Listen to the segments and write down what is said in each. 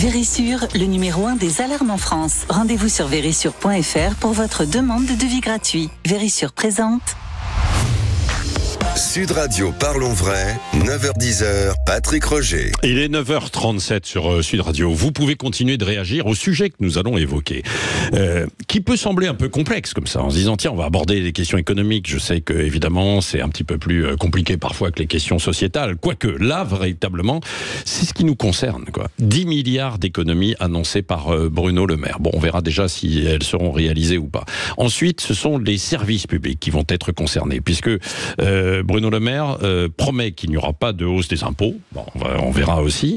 Vérissure, le numéro 1 des alarmes en France. Rendez-vous sur vérissure.fr pour votre demande de devis gratuit. Vérissure présente. Sud Radio, parlons vrai, 9h-10h, Patrick Roger. Il est 9h37 sur Sud Radio. Vous pouvez continuer de réagir au sujet que nous allons évoquer, qui peut sembler un peu complexe comme ça, en se disant tiens, on va aborder les questions économiques. Je sais que évidemment c'est un petit peu plus compliqué parfois que les questions sociétales, quoique là véritablement c'est ce qui nous concerne, quoi. 10 milliards d'économies annoncées par Bruno Le Maire. Bon, on verra déjà si elles seront réalisées ou pas. Ensuite, ce sont les services publics qui vont être concernés, puisque Bruno Le Maire promet qu'il n'y aura pas de hausse des impôts, bon, on verra aussi,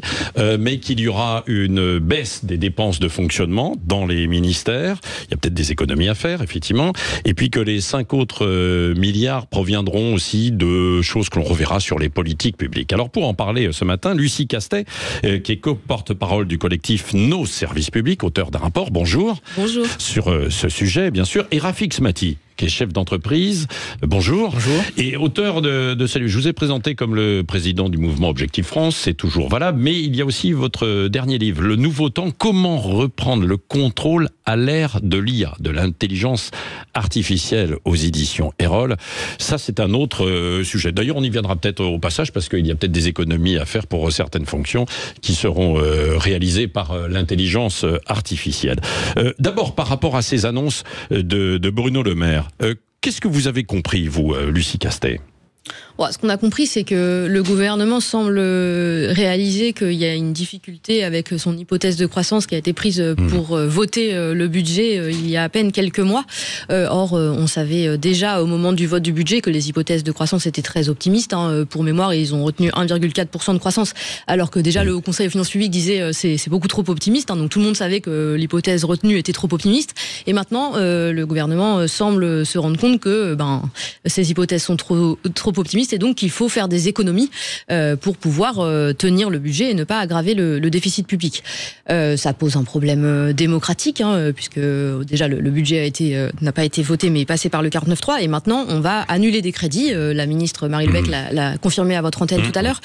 mais qu'il y aura une baisse des dépenses de fonctionnement dans les ministères. Il y a peut-être des économies à faire, effectivement, et puis que les 5 autres milliards proviendront aussi de choses que l'on reverra sur les politiques publiques. Alors pour en parler ce matin, Lucie Castet, qui est co-porte-parole du collectif Nos Services Publics, auteur d'un rapport, bonjour. Bonjour. Sur ce sujet, bien sûr, et Rafik Smati, qui est chef d'entreprise. Bonjour. Bonjour. Et auteur de Salut. Je vous ai présenté comme le président du mouvement Objectif France, c'est toujours valable, mais il y a aussi votre dernier livre, Le Nouveau Temps, comment reprendre le contrôle à l'ère de l'IA, de l'intelligence artificielle, aux éditions Erol. Ça, c'est un autre sujet. D'ailleurs, on y viendra peut-être au passage, parce qu'il y a peut-être des économies à faire pour certaines fonctions qui seront réalisées par l'intelligence artificielle. D'abord, par rapport à ces annonces de Bruno Le Maire, qu'est-ce que vous avez compris, vous, Lucie Castet ? Ce qu'on a compris, c'est que le gouvernement semble réaliser qu'il y a une difficulté avec son hypothèse de croissance qui a été prise pour voter le budget il y a à peine quelques mois. Or, on savait déjà au moment du vote du budget que les hypothèses de croissance étaient très optimistes. Pour mémoire, ils ont retenu 1,4% de croissance, alors que déjà le Haut Conseil des finances publiques disait c'est beaucoup trop optimiste. Donc tout le monde savait que l'hypothèse retenue était trop optimiste. Et maintenant, le gouvernement semble se rendre compte que ces hypothèses sont trop optimistes, et donc qu'il faut faire des économies pour pouvoir tenir le budget et ne pas aggraver le déficit public. Ça pose un problème démocratique, puisque déjà le budget n'a pas été voté mais est passé par le 49.3, et maintenant on va annuler des crédits. La ministre Marie Lebec l'a confirmé à votre antenne tout à l'heure.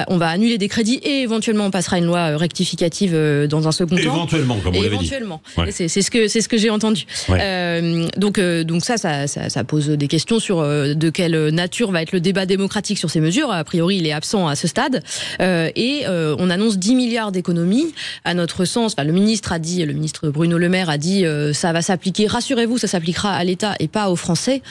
On va annuler des crédits et éventuellement on passera une loi rectificative dans un second temps. Éventuellement, comme vous l'avez dit. Ouais. C'est ce que j'ai entendu. Ouais. Donc ça pose des questions sur de quelle nature va être le débat démocratique sur ces mesures. A priori, il est absent à ce stade. On annonce 10 milliards d'économies. À notre sens, le ministre Bruno Le Maire a dit ça va s'appliquer, rassurez-vous, ça s'appliquera à l'État et pas aux Français.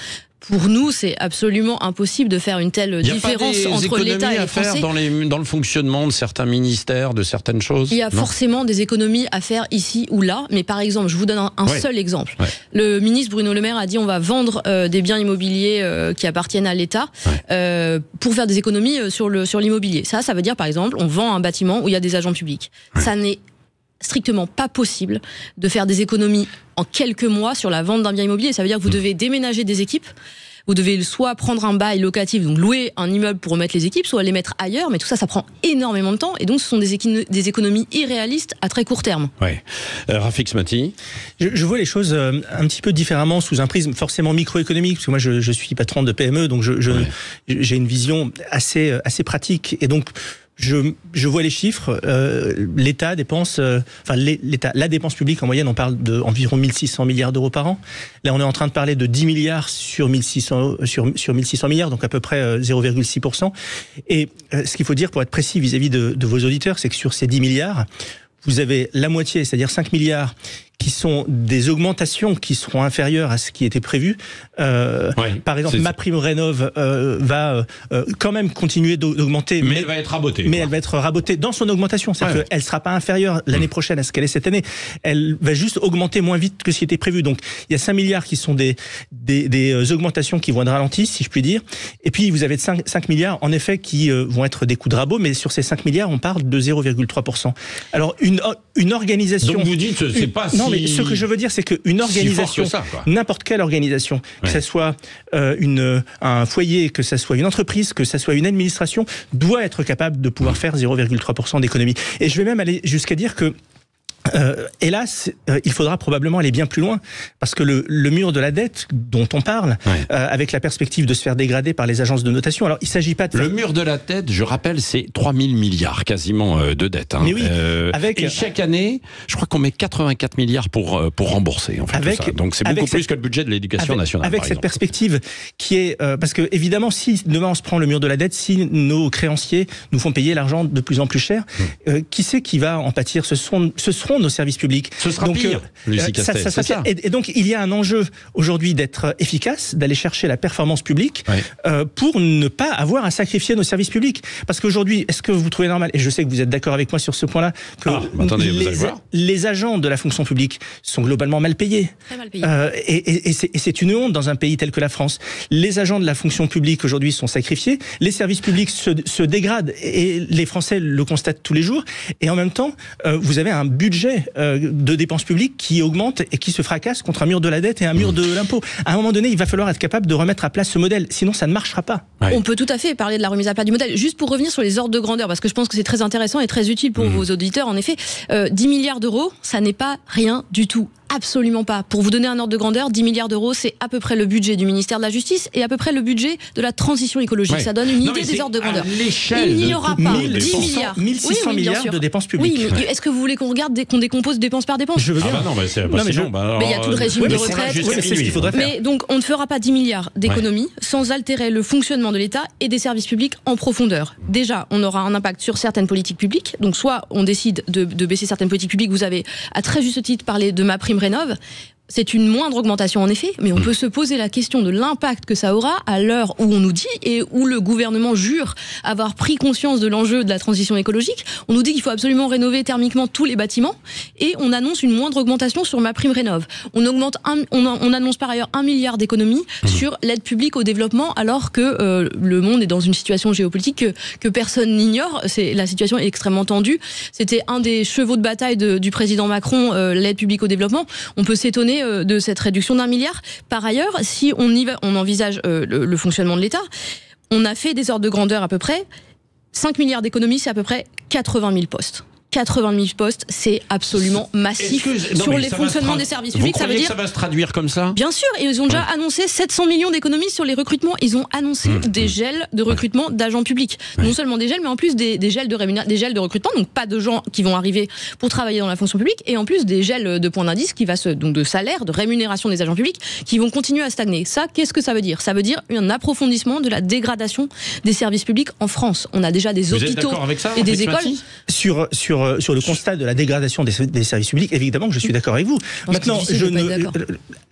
Pour nous, c'est absolument impossible de faire une telle différence entre l'État et les Français. Il y a pas des économies à faire dans le fonctionnement de certains ministères, de certaines choses ? Il y a forcément des économies à faire ici ou là, mais par exemple, je vous donne un seul exemple. Ouais. Le ministre Bruno Le Maire a dit on va vendre des biens immobiliers qui appartiennent à l'État pour faire des économies sur l'immobilier. Ça veut dire par exemple, on vend un bâtiment où il y a des agents publics. Ouais. Ça n'est strictement pas possible de faire des économies en quelques mois sur la vente d'un bien immobilier. Ça veut dire que vous devez déménager des équipes, vous devez soit prendre un bail locatif, donc louer un immeuble pour remettre les équipes, soit les mettre ailleurs, mais tout ça prend énormément de temps, et donc ce sont des économies irréalistes à très court terme. Ouais. Rafik Smati. Je vois les choses un petit peu différemment, sous un prisme forcément microéconomique, parce que moi je suis patron de PME, donc j'ai une vision assez pratique, et donc je vois les chiffres. L'État dépense, la dépense publique en moyenne, on parle d'environ 1600 milliards d'euros par an. Là, on est en train de parler de 10 milliards sur 1600 milliards, donc à peu près 0,6%. Et ce qu'il faut dire pour être précis vis-à-vis de vos auditeurs, c'est que sur ces 10 milliards, vous avez la moitié, c'est-à-dire 5 milliards, qui sont des augmentations qui seront inférieures à ce qui était prévu. Par exemple, MaPrimeRénov va quand même continuer d'augmenter. Mais elle va être rabotée. Mais elle va être rabotée dans son augmentation. C'est-à-dire qu'elle ne sera pas inférieure l'année prochaine à ce qu'elle est cette année. Elle va juste augmenter moins vite que ce qui était prévu. Donc, il y a 5 milliards qui sont des augmentations qui vont être ralenties, si je puis dire. Et puis, vous avez 5 milliards, en effet, qui vont être des coups de rabot. Mais sur ces 5 milliards, on parle de 0,3%. Alors, une organisation... Donc, vous dites, c'est pas si... Non, mais ce que je veux dire, c'est qu'une organisation, n'importe quelle organisation, que ça soit un foyer, que ça soit une entreprise, que ça soit une administration, doit être capable de pouvoir faire 0,3% d'économie. Et je vais même aller jusqu'à dire que Hélas, il faudra probablement aller bien plus loin, parce que le mur de la dette dont on parle, avec la perspective de se faire dégrader par les agences de notation, alors il ne s'agit pas de... Le mur de la dette, je rappelle, c'est 3 000 milliards quasiment de dette. Mais oui, et chaque année, je crois qu'on met 84 milliards pour rembourser. En fait, tout ça. Donc c'est beaucoup plus que le budget de l'éducation nationale. Avec cette perspective qui est... parce que évidemment, si demain on se prend le mur de la dette, si nos créanciers nous font payer l'argent de plus en plus cher, qui c'est qui va en pâtir? Ce seront nos services publics. Ce sera pire, Lucie Castel, c'est ça. Et donc, il y a un enjeu aujourd'hui d'être efficace, d'aller chercher la performance publique pour ne pas avoir à sacrifier nos services publics. Parce qu'aujourd'hui, est-ce que vous trouvez normal, et je sais que vous êtes d'accord avec moi sur ce point-là, que les agents de la fonction publique sont globalement mal payés. Très mal payés. Et c'est une honte dans un pays tel que la France. Les agents de la fonction publique aujourd'hui sont sacrifiés, les services publics se dégradent, et les Français le constatent tous les jours, et en même temps, vous avez un budget de dépenses publiques qui augmente et qui se fracasse contre un mur de la dette et un mur de l'impôt. À un moment donné, il va falloir être capable de remettre à place ce modèle, sinon ça ne marchera pas. On peut tout à fait parler de la remise à plat du modèle. Juste pour revenir sur les ordres de grandeur, parce que je pense que c'est très intéressant et très utile pour vos auditeurs, en effet, 10 milliards d'euros, ça n'est pas rien du tout. Absolument pas. Pour vous donner un ordre de grandeur, 10 milliards d'euros, c'est à peu près le budget du ministère de la Justice et à peu près le budget de la transition écologique. Ça donne une idée des ordres de grandeur. Il n'y aura pas 10 milliards. 1600 milliards de dépenses publiques. Oui, mais est-ce que vous voulez qu'on regarde, qu'on décompose dépense par dépense? Je veux bien. Non, mais c'est pas si long. Mais il y a tout le régime de retraite. C'est ce qu'il faudrait faire. Mais donc, on ne fera pas 10 milliards d'économies sans altérer le fonctionnement de l'État et des services publics en profondeur. Déjà, on aura un impact sur certaines politiques publiques. Donc, soit on décide de baisser certaines politiques publiques. Vous avez, à très juste titre, parlé de MaPrimeRénov'. C'est une moindre augmentation en effet, mais on peut se poser la question de l'impact que ça aura à l'heure où on nous dit et où le gouvernement jure avoir pris conscience de l'enjeu de la transition écologique. On nous dit qu'il faut absolument rénover thermiquement tous les bâtiments et on annonce une moindre augmentation sur MaPrimeRénov'. On annonce par ailleurs 1 milliard d'économies sur l'aide publique au développement alors que le monde est dans une situation géopolitique que personne n'ignore. La situation est extrêmement tendue. C'était un des chevaux de bataille du président Macron, l'aide publique au développement. On peut s'étonner de cette réduction d'1 milliard. Par ailleurs, si on envisage le fonctionnement de l'État, on a fait des ordres de grandeur à peu près 5 milliards d'économies, c'est à peu près 80 000 postes. 80 000 postes, c'est absolument massif sur les fonctionnements des services publics. Ça veut dire que ça va se traduire comme ça? Bien sûr, et ils ont déjà annoncé 700 millions d'économies sur les recrutements. Ils ont annoncé des gels de recrutement d'agents publics. Non seulement des gels, mais en plus des gels de recrutement, donc pas de gens qui vont arriver pour travailler dans la fonction publique, et en plus des gels de points d'indice donc de salaire, de rémunération des agents publics, qui vont continuer à stagner. Ça, qu'est-ce que ça veut dire? Ça veut dire un approfondissement de la dégradation des services publics en France. On a déjà des hôpitaux et des écoles. Sur le constat de la dégradation des services publics, évidemment que je suis d'accord avec vous. Maintenant,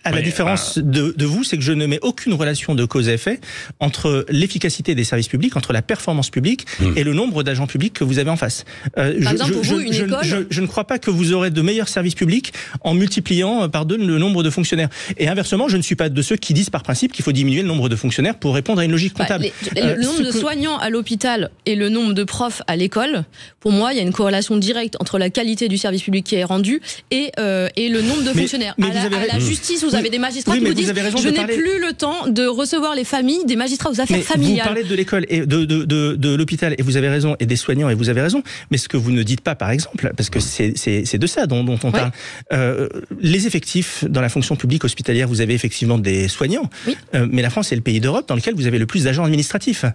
à la différence de vous, c'est que je ne mets aucune relation de cause à effet entre l'efficacité des services publics, entre la performance publique et le nombre d'agents publics que vous avez en face. Par exemple, pour vous, une école... je ne crois pas que vous aurez de meilleurs services publics en multipliant par 2 le nombre de fonctionnaires. Et inversement, je ne suis pas de ceux qui disent par principe qu'il faut diminuer le nombre de fonctionnaires pour répondre à une logique comptable. Le nombre de soignants à l'hôpital et le nombre de profs à l'école, pour moi, il y a une corrélation directe entre la qualité du service public qui est rendu et le nombre de fonctionnaires. À la justice, vous avez des magistrats qui vous disent je n'ai plus le temps de recevoir les familles, des magistrats aux affaires familiales. Vous parlez de l'école et de l'hôpital, et vous avez raison, et des soignants, et vous avez raison, mais ce que vous ne dites pas, par exemple, parce que c'est de ça dont on parle, les effectifs dans la fonction publique hospitalière, vous avez effectivement des soignants, mais la France est le pays d'Europe dans lequel vous avez le plus d'agents administratifs.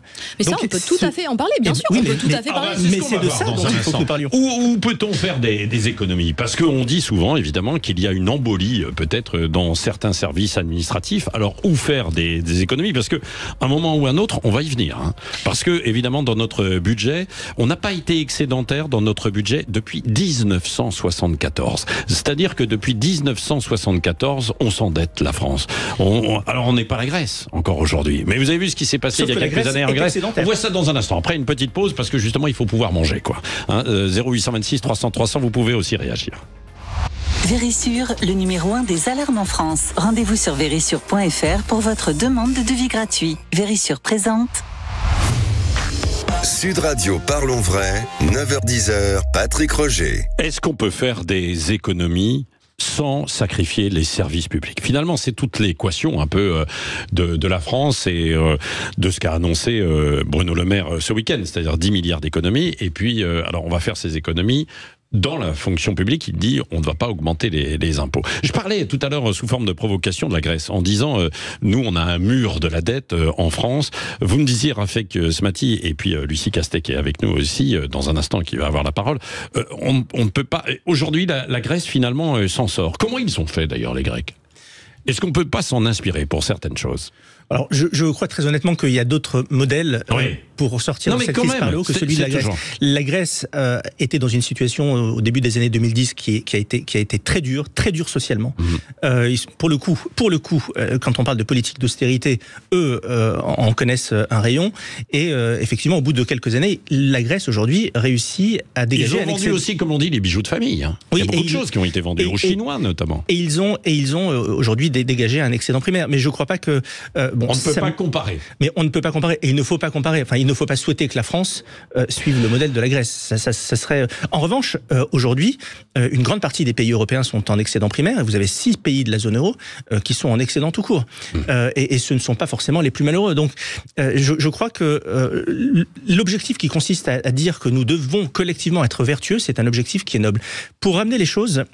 Mais donc, ça, on peut tout à fait en parler, bien sûr, on peut tout à fait parler. Mais c'est de ça dont il faut que nous parlions. Où peut-on faire des économies? Parce qu'on dit souvent, évidemment, qu'il y a une embolie, peut-être, dans certains services administratifs. Alors, où faire des économies? Parce que, un moment ou un autre, on va y venir. Parce que, évidemment, dans notre budget, on n'a pas été excédentaire dans notre budget depuis 1974. C'est-à-dire que depuis 1974, on s'endette, la France. Alors, on n'est pas la Grèce, encore aujourd'hui. Mais vous avez vu ce qui s'est passé il y a quelques années en Grèce. On voit ça dans un instant. Après, une petite pause, parce que justement, il faut pouvoir manger, quoi. 0826 300 300, vous pouvez aussi réagir. Vérissure, le numéro 1 des alarmes en France. Rendez-vous sur vérissure.fr pour votre demande de devis gratuit. Vérissure présente. Sud Radio, parlons vrai, 9h-10h, Patrick Roger. Est-ce qu'on peut faire des économies sans sacrifier les services publics? Finalement, c'est toute l'équation un peu de la France et de ce qu'a annoncé Bruno Le Maire ce week-end, c'est-à-dire 10 milliards d'économies. Et puis, alors on va faire ces économies dans la fonction publique, il dit on ne va pas augmenter les impôts. Je parlais tout à l'heure sous forme de provocation de la Grèce en disant nous on a un mur de la dette en France. Vous me disiez Rafik Smati et puis Lucie Castet qui est avec nous aussi dans un instant qui va avoir la parole. On ne peut pas. Aujourd'hui la Grèce finalement s'en sort. Comment ils ont fait d'ailleurs les Grecs ? Est-ce qu'on ne peut pas s'en inspirer pour certaines choses ? Alors, je crois très honnêtement qu'il y a d'autres modèles pour sortir de cette crise par le haut que celui de la Grèce. La Grèce était dans une situation au début des années 2010 qui a été très dure socialement. Pour le coup, quand on parle de politique d'austérité, eux en connaissent un rayon. Et effectivement, au bout de quelques années, la Grèce aujourd'hui réussit à dégager. Ils ont vendu aussi, comme on dit, les bijoux de famille. Hein. Oui, il y a beaucoup de choses qui ont été vendues aux Chinois notamment. Et ils ont aujourd'hui dégagé un excédent primaire. Mais je ne crois pas que on ne peut pas comparer. Mais on ne peut pas comparer. Et il ne faut pas comparer. Enfin, il ne faut pas souhaiter que la France suive le modèle de la Grèce. Ça serait... En revanche, aujourd'hui, une grande partie des pays européens sont en excédent primaire. Vous avez 6 pays de la zone euro qui sont en excédent tout court. Et ce ne sont pas forcément les plus malheureux. Donc, je crois que l'objectif qui consiste à dire que nous devons collectivement être vertueux, c'est un objectif qui est noble. Pour ramener les choses,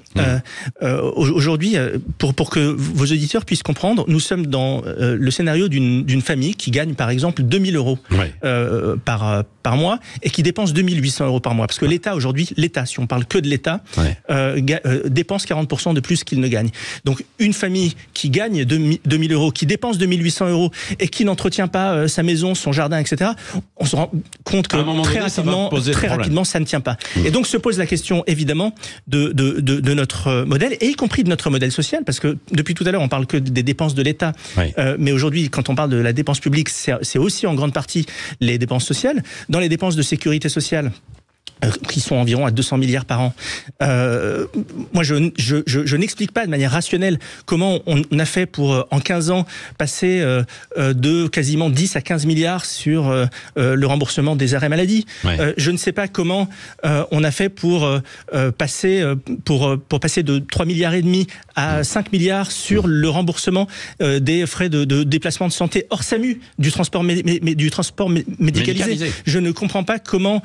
aujourd'hui, pour que vos auditeurs puissent comprendre, nous sommes dans le scénario d'une famille qui gagne par exemple 2 000 euros par mois et qui dépense 2 800 euros par mois. Parce que l'État aujourd'hui, si on parle que de l'État, dépense 40% de plus qu'il ne gagne. Donc une famille qui gagne 2 000 euros, qui dépense 2 800 euros et qui n'entretient pas sa maison, son jardin, etc., on se rend compte que très rapidement, ça ne tient pas. Et donc se pose la question évidemment de notre modèle, et y compris de notre modèle social, parce que depuis tout à l'heure on parle que des dépenses de l'État, mais aujourd'hui quand on parle de la dépense publique, c'est aussi en grande partie les dépenses sociales. Dans les dépenses de sécurité sociale, qui sont environ à 200 milliards par an. Moi, je n'explique pas de manière rationnelle comment on a fait pour, en 15 ans, passer de quasiment 10 à 15 milliards sur le remboursement des arrêts maladie. Je ne sais pas comment on a fait pour passer de 3 milliards et demi à 5 milliards sur le remboursement des frais de déplacement de santé hors SAMU, du transport médicalisé. Je ne comprends pas comment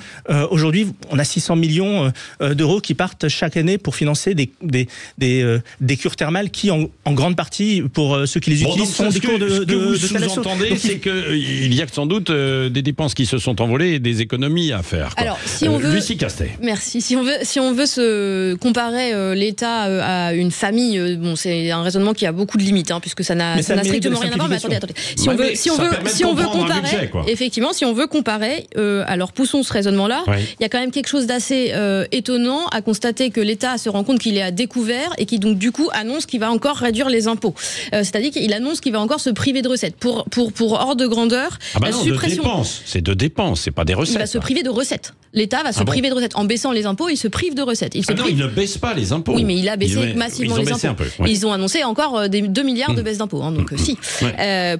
aujourd'hui on a 600 millions d'euros qui partent chaque année pour financer des cures thermales qui, en grande partie, pour ceux qui les utilisent, sont des cours de Ce que vous sous-entendez, c'est qu'il y a sans doute des dépenses qui se sont envolées et des économies à faire. Quoi. Alors, si on veut... Lucie Castet. Merci. Si on veut se comparer l'État à une famille, c'est un raisonnement qui a beaucoup de limites, puisque ça n'a strictement rien à voir. Mais attendez. Si on veut comparer, effectivement, si on veut comparer, alors poussons ce raisonnement-là. Il y a quand même quelque chose d'assez étonnant à constater que l'État se rend compte qu'il est à découvert et qui donc du coup annonce qu'il va encore réduire les impôts. C'est-à-dire qu'il annonce qu'il va encore se priver de recettes. Pour ordre de grandeur, la suppression... de dépenses, c'est pas des recettes. Il va se priver de recettes. L'État va se priver de recettes. En baissant les impôts, il se prive de recettes. Il ne baisse pas les impôts. Oui, mais il a baissé massivement les impôts. Ils ont annoncé encore des 2 milliards de baisse d'impôts. Donc si.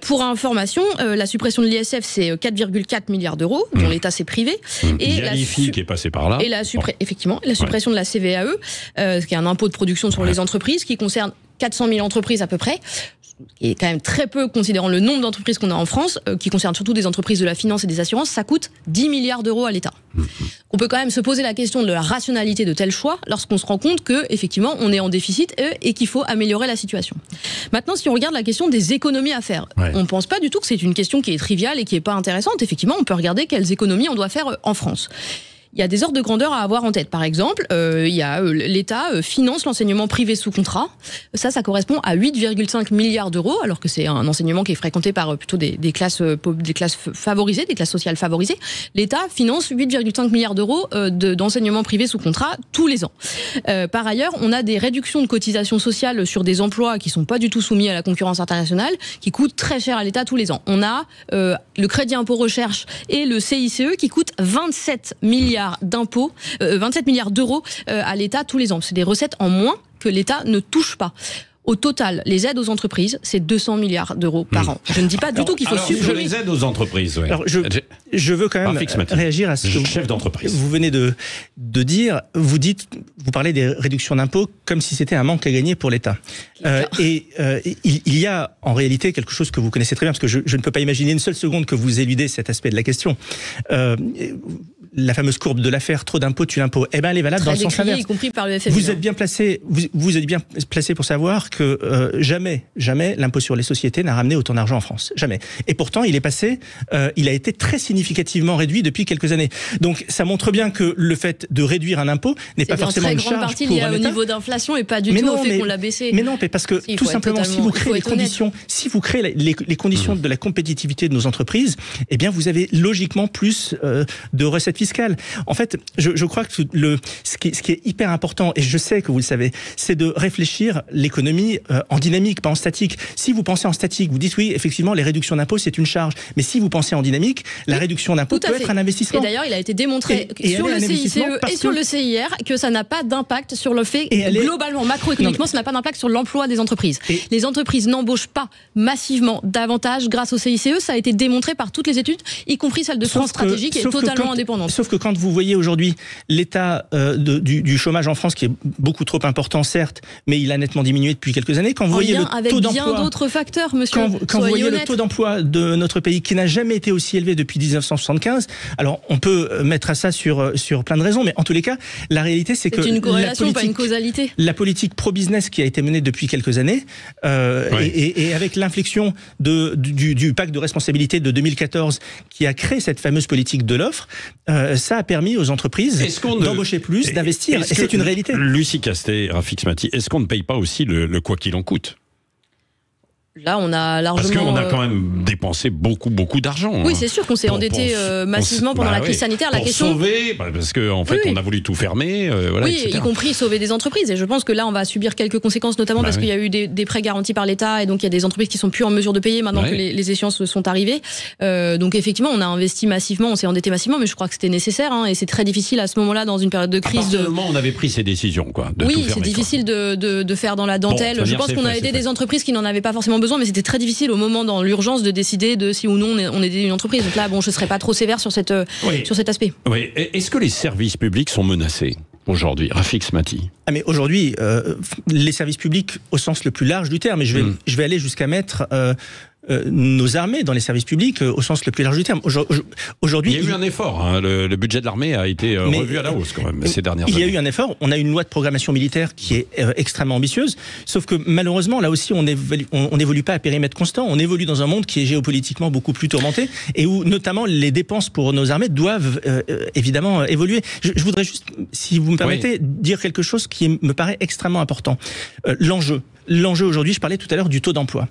Pour information, la suppression de l'ISF, c'est 4,4 milliards d'euros dont l'État s'est privé. Et il y a l'IFI qui est passé par là. Et effectivement, la suppression de la CVAE, qui est un impôt de production sur les entreprises, qui concerne 400 000 entreprises à peu près, qui est quand même très peu considérant le nombre d'entreprises qu'on a en France, qui concerne surtout des entreprises de la finance et des assurances, ça coûte 10 milliards d'euros à l'État. On peut quand même se poser la question de la rationalité de tels choix lorsqu'on se rend compte que effectivement on est en déficit et qu'il faut améliorer la situation. Maintenant, si on regarde la question des économies à faire, on ne pense pas du tout que c'est une question qui est triviale et qui n'est pas intéressante. Effectivement, on peut regarder quelles économies on doit faire en France. Il y a des ordres de grandeur à avoir en tête. Par exemple, l'État finance l'enseignement privé sous contrat. Ça correspond à 8,5 milliards d'euros, alors que c'est un enseignement qui est fréquenté par plutôt des classes favorisées, des classes sociales favorisées. L'État finance 8,5 milliards d'euros d'enseignement privé sous contrat tous les ans. Par ailleurs, on a des réductions de cotisations sociales sur des emplois qui sont pas du tout soumis à la concurrence internationale, qui coûtent très cher à l'État tous les ans. On a le crédit impôt recherche et le CICE qui coûtent 27 milliards d'impôts, 27 milliards d'euros à l'État tous les ans. C'est des recettes en moins que l'État ne touche pas. Au total, les aides aux entreprises, c'est 200 milliards d'euros par an. Je ne dis pas du tout qu'il faut supprimer. Les aides aux entreprises, ouais. Alors, je veux quand même réagir à ce que chef d'entreprise. Vous venez de dire. Vous parlez des réductions d'impôts comme si c'était un manque à gagner pour l'État. Il y a en réalité quelque chose que vous connaissez très bien, parce que je ne peux pas imaginer une seule seconde que vous éludez cet aspect de la question. La fameuse courbe de l'affaire, trop d'impôts tue l'impôt, elle est valable dans le sens inverse. Y compris par le FMI. Vous êtes bien placé pour savoir que jamais l'impôt sur les sociétés n'a ramené autant d'argent en France. Jamais. Et pourtant, il a été très significativement réduit depuis quelques années. Donc, ça montre bien que le fait de réduire un impôt n'est pas forcément une charge pour un État. C'est en très grande partie lié au niveau d'inflation et pas du tout au fait qu'on l'a baissé. Mais non, parce que tout simplement, si vous créez les conditions de la compétitivité de nos entreprises, eh bien, vous avez logiquement plus de recettes fiscales. En fait, je crois que ce qui est hyper important, et je sais que vous le savez, c'est de réfléchir l'économie en dynamique, pas en statique. Si vous pensez en statique, vous dites oui, effectivement, les réductions d'impôts, c'est une charge. Mais si vous pensez en dynamique, la réduction d'impôts peut être un investissement. Et d'ailleurs, il a été démontré sur le CICE et sur le CIR que ça n'a pas d'impact sur le fait, globalement, macroéconomiquement, ça n'a pas d'impact sur l'emploi des entreprises. Les entreprises n'embauchent pas massivement davantage grâce au CICE. Ça a été démontré par toutes les études, y compris celle de France Stratégie, qui est totalement indépendante. Sauf que quand vous voyez aujourd'hui l'état du chômage en France, qui est beaucoup trop important, certes, mais il a nettement diminué depuis quelques années. Quand vous voyez le taux d'emploi, bien d'autres facteurs, monsieur. Quand vous voyez le taux d'emploi de notre pays, qui n'a jamais été aussi élevé depuis 1975, alors on peut mettre à ça sur plein de raisons, mais en tous les cas, la réalité, c'est que une corrélation, pas une causalité. La politique pro-business qui a été menée depuis quelques années, et avec l'inflexion du pacte de responsabilité de 2014, qui a créé cette fameuse politique de l'offre, ça a permis aux entreprises d'embaucher plus, d'investir, et c'est une réalité. Lucie Castet, Rafik Smati, est-ce qu'on ne paye pas aussi le quoi qu'il en coûte ? Là, on a largement... Parce qu'on a quand même dépensé beaucoup d'argent. Oui, c'est sûr qu'on s'est endetté massivement pendant la crise sanitaire. La question... sauver, parce qu'en fait, on a voulu tout fermer. Voilà, oui, etc. Y compris sauver des entreprises. Et je pense que là, on va subir quelques conséquences, notamment parce qu'il y a eu des prêts garantis par l'État, et donc il y a des entreprises qui sont plus en mesure de payer maintenant que les échéances sont arrivées. Donc effectivement, on a investi massivement, on s'est endetté massivement, mais je crois que c'était nécessaire. Et c'est très difficile à ce moment-là, dans une période de crise. On avait pris ces décisions, quoi. Oui, c'est difficile de faire dans la dentelle. Je pense qu'on a aidé des entreprises qui n'en avaient pas forcément besoin, mais c'était très difficile au moment dans l'urgence de décider de si ou non on aidait une entreprise. Donc là, je ne serais pas trop sévère sur cet aspect. Oui. Est-ce que les services publics sont menacés aujourd'hui, Rafik Smati? Mais aujourd'hui, les services publics au sens le plus large du terme, et je vais aller jusqu'à mettre nos armées dans les services publics au sens le plus large du terme. Aujourd'hui, il y a eu un effort. Hein. Le budget de l'armée a été revu à la hausse quand même ces dernières années. Il y a eu un effort. On a une loi de programmation militaire qui est extrêmement ambitieuse. Sauf que malheureusement, là aussi, on n'évolue pas à périmètre constant. On évolue dans un monde qui est géopolitiquement beaucoup plus tourmenté et où notamment les dépenses pour nos armées doivent évidemment évoluer. Je voudrais juste, si vous me permettez, dire quelque chose qui me paraît extrêmement important. L'enjeu aujourd'hui, je parlais tout à l'heure du taux d'emploi.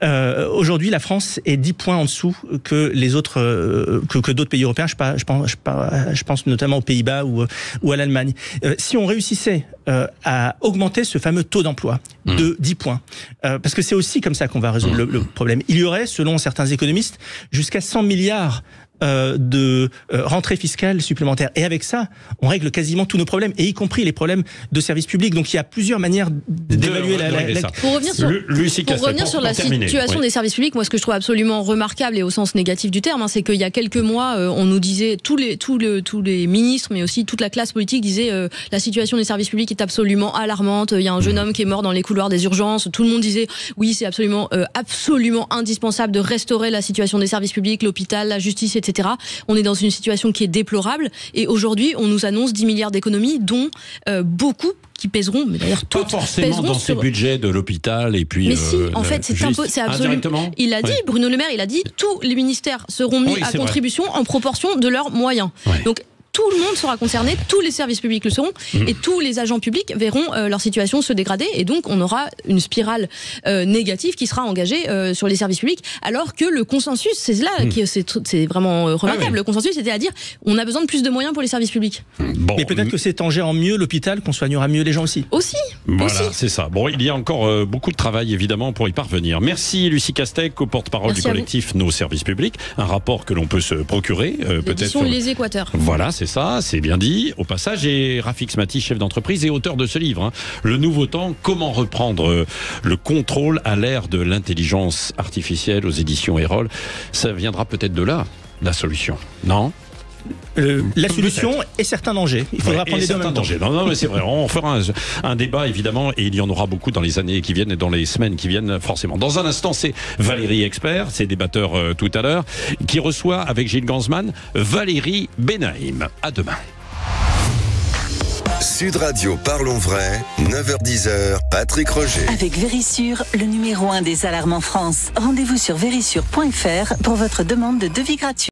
Aujourd'hui, la France est 10 points en dessous que les autres, que d'autres pays européens. Je pense notamment aux Pays-Bas ou à l'Allemagne. Si on réussissait à augmenter ce fameux taux d'emploi de 10 points, parce que c'est aussi comme ça qu'on va résoudre le problème. Il y aurait, selon certains économistes, jusqu'à 100 milliards de rentrée fiscale supplémentaire. Et avec ça, on règle quasiment tous nos problèmes, et y compris les problèmes de services publics. Donc il y a plusieurs manières d'évaluer Pour revenir sur la situation des services publics, moi ce que je trouve absolument remarquable, et au sens négatif du terme, c'est qu'il y a quelques mois, on nous disait, tous les ministres, mais aussi toute la classe politique disait la situation des services publics est absolument alarmante, il y a un jeune homme qui est mort dans les couloirs des urgences, tout le monde disait oui, c'est absolument indispensable de restaurer la situation des services publics, l'hôpital, la justice, etc. On est dans une situation qui est déplorable, et aujourd'hui on nous annonce 10 milliards d'économies, dont beaucoup qui pèseront, mais d'ailleurs toutes pas forcément dans ces budgets de l'hôpital, et puis... Mais si, en fait, c'est absolument... Il a dit, Bruno Le Maire, il a dit, tous les ministères seront mis à contribution en proportion de leurs moyens. Donc, tout le monde sera concerné, tous les services publics le seront, et tous les agents publics verront leur situation se dégrader, et donc on aura une spirale négative qui sera engagée sur les services publics, alors que le consensus, c'est là c'est vraiment remarquable, le consensus c'était à dire on a besoin de plus de moyens pour les services publics. Mais peut-être que c'est en gérant mieux l'hôpital qu'on soignera mieux les gens aussi. Voilà, c'est ça. Bon, il y a encore beaucoup de travail évidemment pour y parvenir. Merci Lucie Castet, co-porte-parole du collectif Nos Services Publics, un rapport que l'on peut se procurer peut-être. Les Équateurs. Voilà, c'est ça, c'est bien dit. Au passage, et Rafik Smati, chef d'entreprise et auteur de ce livre, hein. Le Nouveau Temps, comment reprendre le contrôle à l'ère de l'intelligence artificielle, aux éditions Erol. Ça viendra peut-être de là, la solution, non ? La solution et certains dangers. Il faudra prendre les deux en même temps. Non, mais c'est vrai. On fera un débat, évidemment, et il y en aura beaucoup dans les années qui viennent et dans les semaines qui viennent, forcément. Dans un instant, c'est Valérie Expert, c'est débatteur tout à l'heure, qui reçoit, avec Gilles Gansman, Valérie Benaïm. À demain. Sud Radio Parlons Vrai, 9h-10h, Patrick Roger. Avec Vérissure, le numéro 1 des alarmes en France. Rendez-vous sur vérissure.fr pour votre demande de devis gratuit.